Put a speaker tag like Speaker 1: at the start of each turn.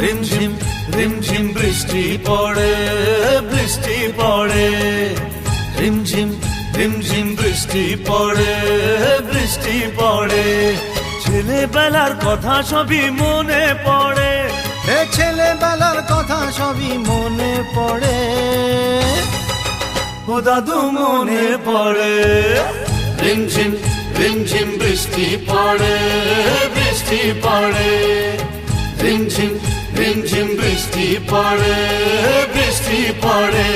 Speaker 1: রিমঝিম রিমঝিম বৃষ্টি পড়ে, বৃষ্টি পড়ে, রিমঝিম রিমঝিম বৃষ্টি পড়ে, বৃষ্টি পড়ে। ছেলেবেলার কথা সবই মনে পড়ে,
Speaker 2: এ ছেলেবেলার কথা সবই মনে পড়ে,
Speaker 1: ও দাদু মনে পড়ে। রিমঝিম রিমঝিম বৃষ্টি পড়ে, বৃষ্টি পড়ে, রিমঝিম রিমঝিম বৃষ্টি পড়ে, বৃষ্টি পড়ে।